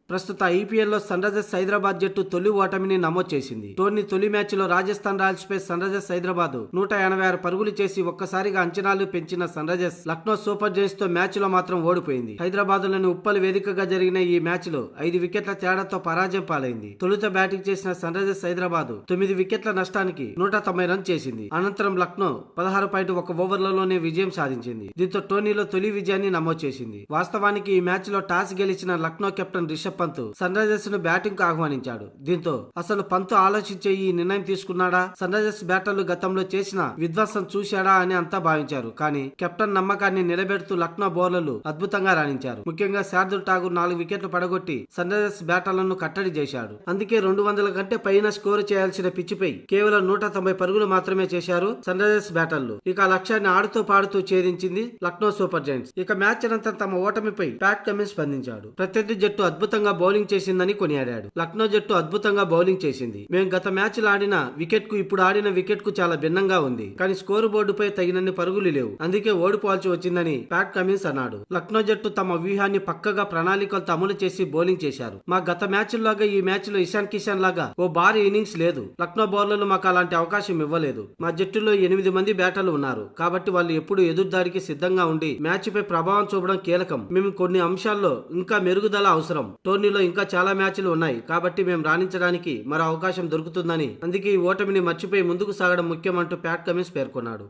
ప్రస్తుత ఐపీఎల్లో sun Risers Hyderabad జట్టు తొలి ఓటమిని నమోదు చేసింది. టోర్నీ తొలి మ్యాచ్లో రాజస్థాన్ రాయల్స్ పై సన్ రైజర్స్ హైదరాబాద్ 186 పరుగులు చేసి ఒక్కసారిగా అంచనాలు పెంచిన Sunrisers Lucknow Super Giants తో మ్యాచ్ లో మాత్రం ఓడిపోయింది. హైదరాబాద్ లోని ఉప్పల్ వేదికగా జరిగిన ఈ మ్యాచ్ లో 5 వికెట్ల తేడాతో పరాజయం పాలైంది. తొలుత బ్యాటింగ్ చేసిన సన్ రైజర్స్ హైదరాబాద్ 9 వికెట్ల నష్టానికి 190 రన్ చేసింది. అనంతరం లక్నో 16.1 ఓవర్లలోనే విజయం సాధించింది. దీంతో టోర్నీలో తొలి విజయాన్ని నమోదు చేసింది. వాస్తవానికి ఈ మ్యాచ్ లో టాస్ గెలిచిన Lucknow captain Rishabh Pant Sunrisers ను బ్యాటింగ్ కు ఆహ్వానించాడు. దీంతో అసలు పంత్ ఆలోచించే ఈ నిర్ణయం తీసుకున్నాడా, సన్ రైజర్స్ బ్యాటర్లు గతంలో చేసిన విధ్వంసం చూశాడా అని అంతా భావించారు. కానీ కెప్టెన్ నమ్మకాన్ని నిలబెడుతూ లక్నో బౌలర్లు అద్భుతంగా రాణించారు. ముఖ్యంగా శార్దుల్ ఠాగూర్ 4 వికెట్లు పడగొట్టి సన్ రైజర్స్ బ్యాటర్లను కట్టడి చేశాడు. అందుకే 200 కంటే పైన స్కోర్ చేయాల్సిన పిచ్చిపై కేవలం 190 పరుగులు మాత్రమే చేశారు సన్ రైజర్స్ బ్యాటర్లు. ఇక ఆ లక్ష్యాన్ని ఆడుతూ పాడుతూ ఛేదించింది లక్నో సూపర్ జైంట్స్. ఇక మ్యాచ్ అనంతరం తమ ఓటమిపై ప్యాట్ కమిన్స్ స్పందించాడు. ప్రత్యర్థి జట్టు అద్భుతంగా బౌలింగ్ చేసిందని కొనియాడాడు. లక్నో జట్టు అద్భుతంగా బౌలింగ్ చేసింది. మేము గత మ్యాచ్ లో ఆడిన వికెట్ కు ఇప్పుడు ఆడిన వికెట్ కు చాలా భిన్నంగా ఉంది. కానీ స్కోర్ బోర్డుపై తగినన్ని పరుగులు లేవు, అందుకే ఓడిపోవాల్సి వచ్చిందని ప్యాట్ కమిన్స్ అన్నాడు. లక్నో జట్టు తమ వ్యూహాన్ని పక్కగా ప్రణాళికలతో అమలు చేసి బౌలింగ్ చేశారు. మా గత మ్యాచ్ లాగా ఈ మ్యాచ్ లో ఇషాన్ కిషాన్ లాగా ఓ భారీ ఇన్నింగ్స్ లేదు. లక్నో బౌలర్లు మాకు అలాంటి అవకాశం ఇవ్వలేదు. మా జట్టులో 8 మంది బ్యాటర్లు ఉన్నారు కాబట్టి వాళ్ళు ఎప్పుడు ఎదురుదాడికి సిద్ధంగా ఉండి మ్యాచ్ పై ప్రభావం చూపడం కీలకం. మేము కొన్ని అంశాల్లో ఇంకా మెరుగుదల అవసరం. టోర్నీలో ఇంకా చాలా మ్యాచ్లు ఉన్నాయి కాబట్టి మేము రాణించడానికి మరో అవకాశం దొరుకుతుందని, అందుకే ఈ ఓటమిని మర్చిపోయి ముందుకు సాగడం ముఖ్యమంటూ ప్యాట్ కమిన్స్ పేర్కొన్నాడు.